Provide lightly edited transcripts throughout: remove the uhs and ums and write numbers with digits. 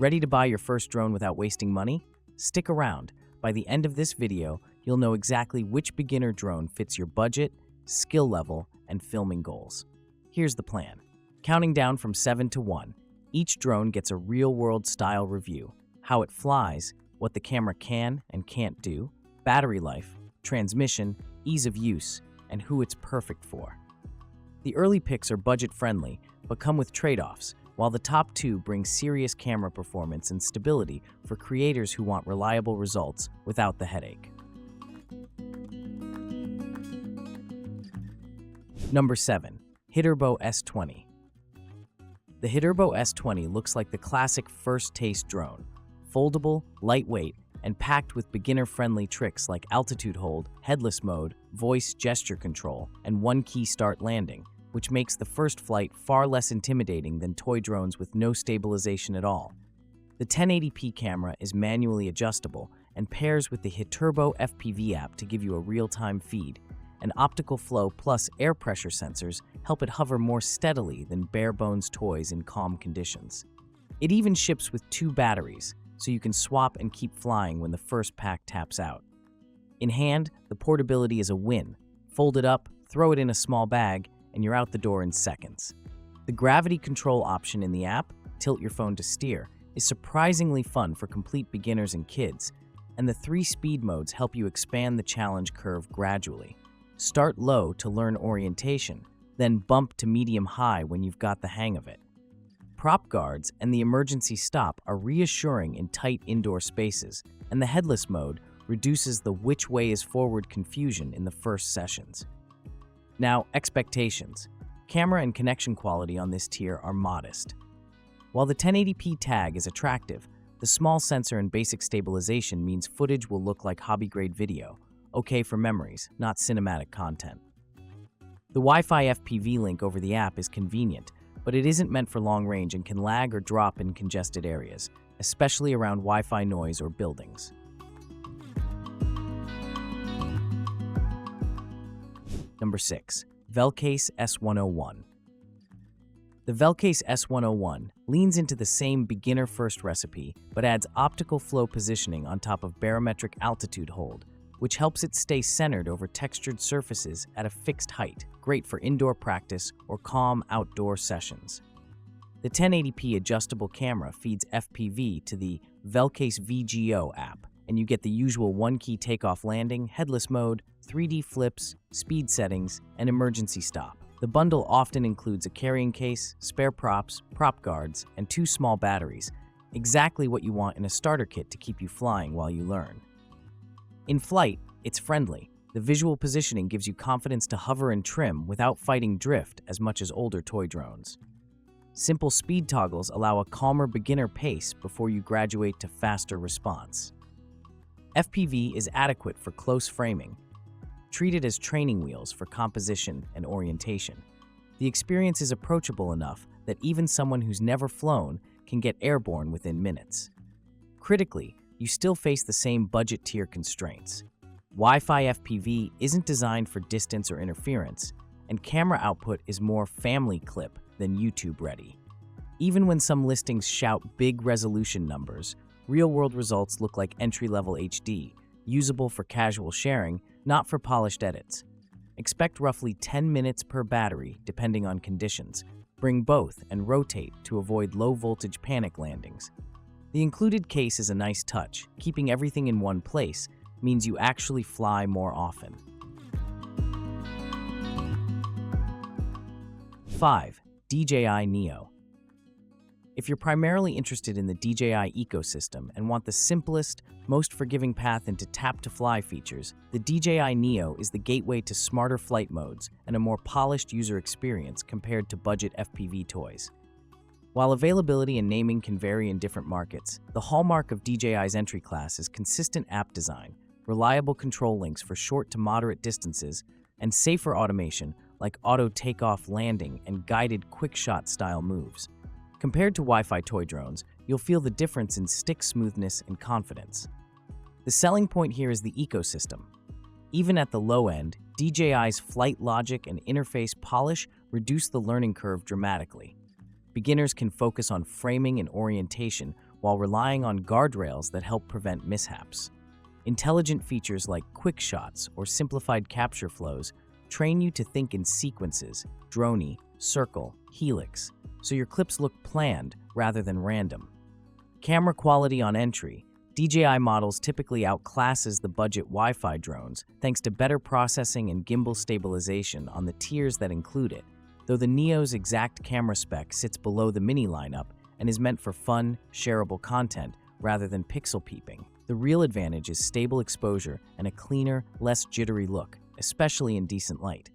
Ready to buy your first drone without wasting money? Stick around. By the end of this video, you'll know exactly which beginner drone fits your budget, skill level, and filming goals. Here's the plan. Counting down from 7 to 1, each drone gets a real-world style review: how it flies, what the camera can and can't do, battery life, transmission, ease of use, and who it's perfect for. The early picks are budget-friendly, but come with trade-offs, while the top two bring serious camera performance and stability for creators who want reliable results without the headache. Number 7. Hiturbo S20. The Hiturbo S20 looks like the classic first-taste drone: foldable, lightweight, and packed with beginner-friendly tricks like altitude hold, headless mode, voice gesture control, and one-key start landing, which makes the first flight far less intimidating than toy drones with no stabilization at all. The 1080p camera is manually adjustable and pairs with the Hiturbo FPV app to give you a real-time feed, and optical flow plus air pressure sensors help it hover more steadily than bare-bones toys in calm conditions. It even ships with 2 batteries, so you can swap and keep flying when the first pack taps out. In hand, the portability is a win. Fold it up, throw it in a small bag, and you're out the door in seconds. The gravity control option in the app, tilt your phone to steer, is surprisingly fun for complete beginners and kids, and the 3 speed modes help you expand the challenge curve gradually. Start low to learn orientation, then bump to medium-high when you've got the hang of it. Prop guards and the emergency stop are reassuring in tight indoor spaces, and the headless mode reduces the which way is forward confusion in the first sessions. Now, expectations. Camera and connection quality on this tier are modest. While the 1080p tag is attractive, the small sensor and basic stabilization means footage will look like hobby-grade video, okay for memories, not cinematic content. The Wi-Fi FPV link over the app is convenient, but it isn't meant for long range and can lag or drop in congested areas, especially around Wi-Fi noise or buildings. Number 6. Velcase S101. The Velcase S101 leans into the same beginner-first recipe, but adds optical flow positioning on top of barometric altitude hold, which helps it stay centered over textured surfaces at a fixed height, great for indoor practice or calm outdoor sessions. The 1080p adjustable camera feeds FPV to the Velcase VGO app, and you get the usual one-key takeoff landing, headless mode, 3D flips, speed settings, and emergency stop. The bundle often includes a carrying case, spare props, prop guards, and 2 small batteries, exactly what you want in a starter kit to keep you flying while you learn. In flight, it's friendly. The visual positioning gives you confidence to hover and trim without fighting drift as much as older toy drones. Simple speed toggles allow a calmer beginner pace before you graduate to faster response. FPV is adequate for close framing. Treat it as training wheels for composition and orientation. The experience is approachable enough that even someone who's never flown can get airborne within minutes. Critically, you still face the same budget tier constraints. Wi-Fi FPV isn't designed for distance or interference, and camera output is more family clip than YouTube ready. Even when some listings shout big resolution numbers, real-world results look like entry-level HD, usable for casual sharing, not for polished edits. Expect roughly 10 minutes per battery, depending on conditions. Bring both and rotate to avoid low-voltage panic landings. The included case is a nice touch. Keeping everything in one place means you actually fly more often. 5. DJI Neo. If you're primarily interested in the DJI ecosystem and want the simplest, most forgiving path into tap-to-fly features, the DJI Neo is the gateway to smarter flight modes and a more polished user experience compared to budget FPV toys. While availability and naming can vary in different markets, the hallmark of DJI's entry class is consistent app design, reliable control links for short to moderate distances, and safer automation like auto takeoff landing and guided quick-shot style moves. Compared to Wi-Fi toy drones, you'll feel the difference in stick smoothness and confidence. The selling point here is the ecosystem. Even at the low end, DJI's flight logic and interface polish reduce the learning curve dramatically. Beginners can focus on framing and orientation, while relying on guardrails that help prevent mishaps. Intelligent features like quick shots or simplified capture flows train you to think in sequences, droney, circle, helix, so your clips look planned rather than random. Camera quality on entry. DJI models typically outclasses the budget Wi-Fi drones thanks to better processing and gimbal stabilization on the tiers that include it, though the Neo's exact camera spec sits below the Mini lineup and is meant for fun, shareable content rather than pixel peeping. The real advantage is stable exposure and a cleaner, less jittery look, especially in decent light.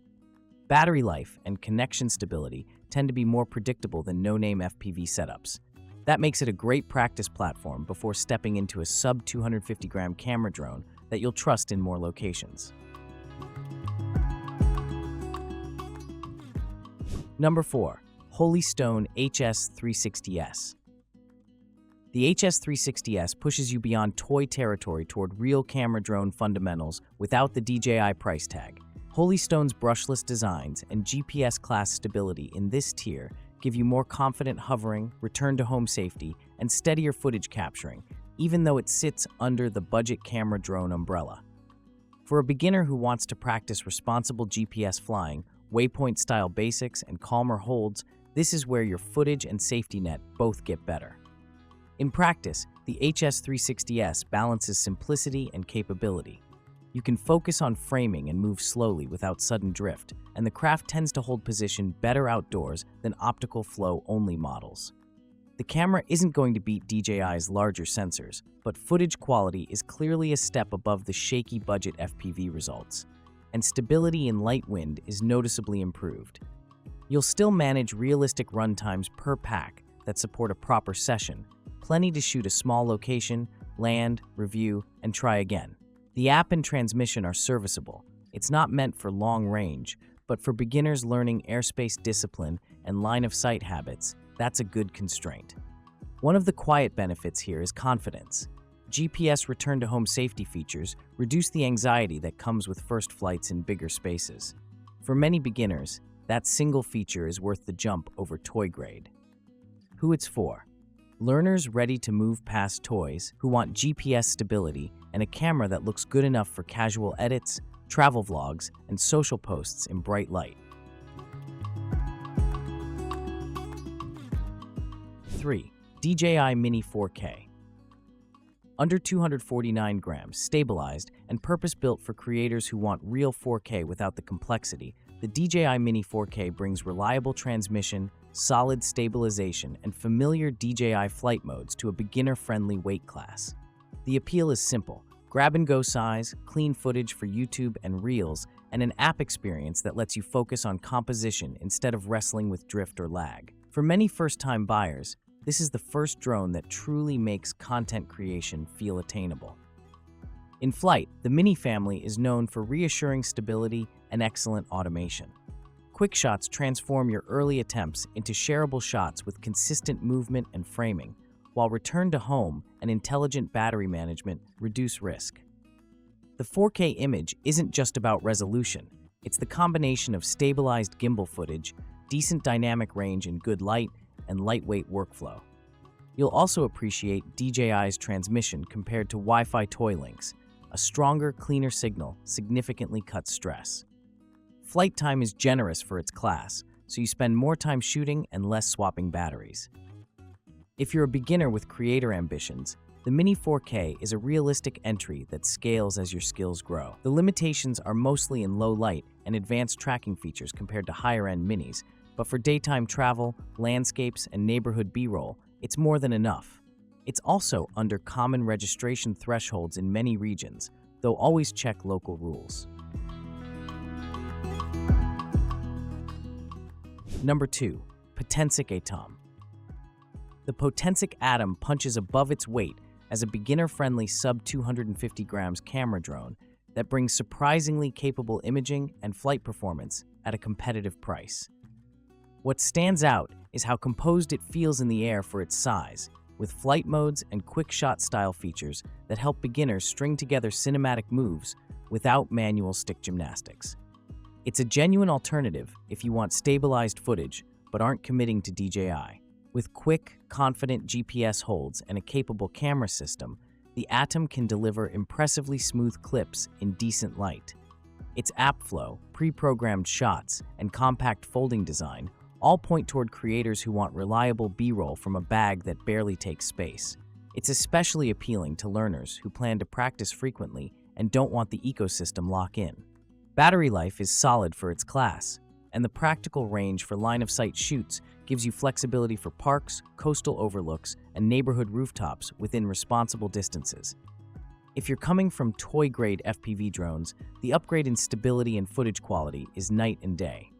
Battery life and connection stability tend to be more predictable than no-name FPV setups. That makes it a great practice platform before stepping into a sub-250-gram camera drone that you'll trust in more locations. Number 4. Holystone HS360S. The HS360S pushes you beyond toy territory toward real camera drone fundamentals without the DJI price tag. Holystone's brushless designs and GPS-class stability in this tier give you more confident hovering, return-to-home safety, and steadier footage capturing, even though it sits under the budget camera drone umbrella. For a beginner who wants to practice responsible GPS flying, waypoint-style basics, and calmer holds, this is where your footage and safety net both get better. In practice, the HS360S balances simplicity and capability. You can focus on framing and move slowly without sudden drift, and the craft tends to hold position better outdoors than optical flow-only models. The camera isn't going to beat DJI's larger sensors, but footage quality is clearly a step above the shaky budget FPV results, and stability in light wind is noticeably improved. You'll still manage realistic runtimes per pack that support a proper session, plenty to shoot a small location, land, review, and try again. The app and transmission are serviceable. It's not meant for long range, but for beginners learning airspace discipline and line-of-sight habits, that's a good constraint. One of the quiet benefits here is confidence. GPS return-to-home safety features reduce the anxiety that comes with first flights in bigger spaces. For many beginners, that single feature is worth the jump over toy grade. Who it's for? Learners ready to move past toys who want GPS stability and a camera that looks good enough for casual edits, travel vlogs, and social posts in bright light. 3. DJI Mini 4K. Under 249 grams, stabilized, and purpose-built for creators who want real 4K without the complexity, the DJI Mini 4K brings reliable transmission, solid stabilization, and familiar DJI flight modes to a beginner-friendly weight class. The appeal is simple: grab-and-go size, clean footage for YouTube and Reels, and an app experience that lets you focus on composition instead of wrestling with drift or lag. For many first-time buyers, this is the first drone that truly makes content creation feel attainable. In flight, the Mini family is known for reassuring stability and excellent automation. Quick shots transform your early attempts into shareable shots with consistent movement and framing, while return to home and intelligent battery management reduce risk. The 4K image isn't just about resolution. It's the combination of stabilized gimbal footage, decent dynamic range in good light, and lightweight workflow. You'll also appreciate DJI's transmission compared to Wi-Fi toy links. A stronger, cleaner signal significantly cuts stress. Flight time is generous for its class, so you spend more time shooting and less swapping batteries. If you're a beginner with creator ambitions, the Mini 4K is a realistic entry that scales as your skills grow. The limitations are mostly in low light and advanced tracking features compared to higher-end minis, but for daytime travel, landscapes, and neighborhood B-roll, it's more than enough. It's also under common registration thresholds in many regions, though always check local rules. Number 2. Potensic ATOM. The Potensic ATOM punches above its weight as a beginner-friendly sub-250 grams camera drone that brings surprisingly capable imaging and flight performance at a competitive price. What stands out is how composed it feels in the air for its size, with flight modes and quick-shot style features that help beginners string together cinematic moves without manual stick gymnastics. It's a genuine alternative if you want stabilized footage but aren't committing to DJI. With quick, confident GPS holds and a capable camera system, the Atom can deliver impressively smooth clips in decent light. Its app flow, pre-programmed shots, and compact folding design all point toward creators who want reliable B-roll from a bag that barely takes space. It's especially appealing to learners who plan to practice frequently and don't want the ecosystem lock-in. Battery life is solid for its class, and the practical range for line-of-sight shoots gives you flexibility for parks, coastal overlooks, and neighborhood rooftops within responsible distances. If you're coming from toy-grade FPV drones, the upgrade in stability and footage quality is night and day.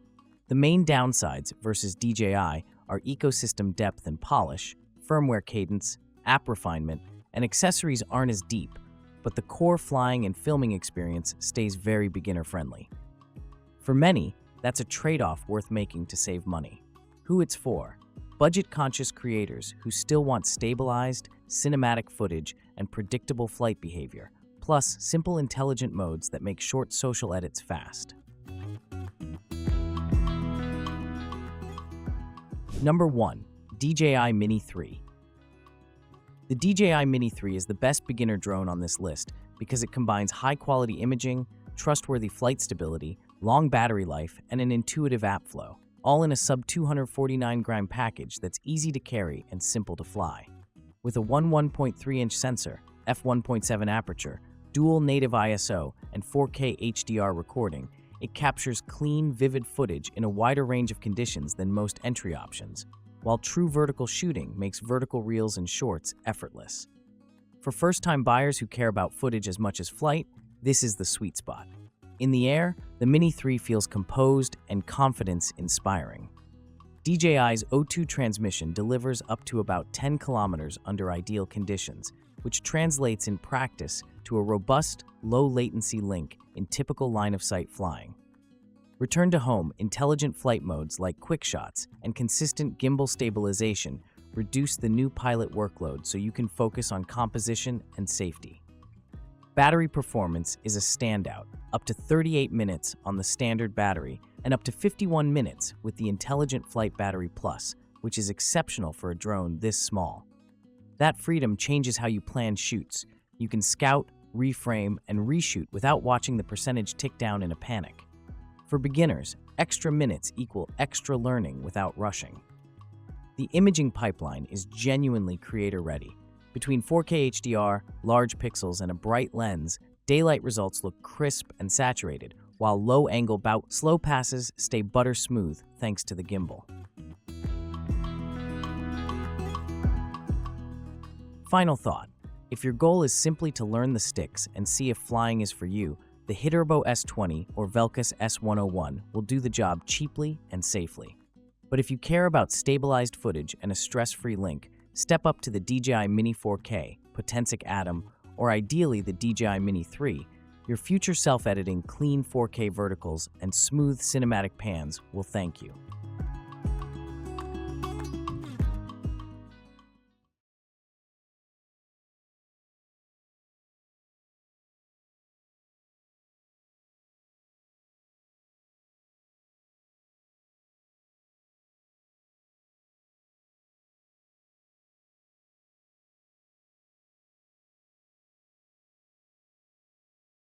The main downsides versus DJI are ecosystem depth and polish, firmware cadence, app refinement, and accessories aren't as deep, but the core flying and filming experience stays very beginner-friendly. For many, that's a trade-off worth making to save money. Who it's for? Budget-conscious creators who still want stabilized, cinematic footage and predictable flight behavior, plus simple intelligent modes that make short social edits fast. Number 1. DJI Mini 3. The DJI Mini 3 is the best beginner drone on this list because it combines high-quality imaging, trustworthy flight stability, long battery life, and an intuitive app flow, all in a sub-249-gram package that's easy to carry and simple to fly. With a 1.3-inch sensor, f1.7 aperture, dual native ISO, and 4K HDR recording, it captures clean, vivid footage in a wider range of conditions than most entry options, while true vertical shooting makes vertical reels and shorts effortless. For first-time buyers who care about footage as much as flight, this is the sweet spot. In the air, the Mini 3 feels composed and confidence-inspiring. DJI's O2 transmission delivers up to about 10 kilometers under ideal conditions, which translates in practice to a robust, low-latency link in typical line-of-sight flying. Return to home, intelligent flight modes like quick shots and consistent gimbal stabilization reduce the new pilot workload so you can focus on composition and safety. Battery performance is a standout, up to 38 minutes on the standard battery and up to 51 minutes with the Intelligent Flight Battery Plus, which is exceptional for a drone this small. That freedom changes how you plan shoots. You can scout, reframe, and reshoot without watching the percentage tick down in a panic. For beginners, extra minutes equal extra learning without rushing. The imaging pipeline is genuinely creator-ready. Between 4K HDR, large pixels, and a bright lens, daylight results look crisp and saturated, while low-angle slow passes stay butter smooth thanks to the gimbal. Final thought. If your goal is simply to learn the sticks and see if flying is for you, the Hiturbo S20 or Velcase S101 will do the job cheaply and safely. But if you care about stabilized footage and a stress-free link, step up to the DJI Mini 4K, Potensic ATOM, or ideally the DJI Mini 3. Your future self-editing clean 4K verticals and smooth cinematic pans will thank you.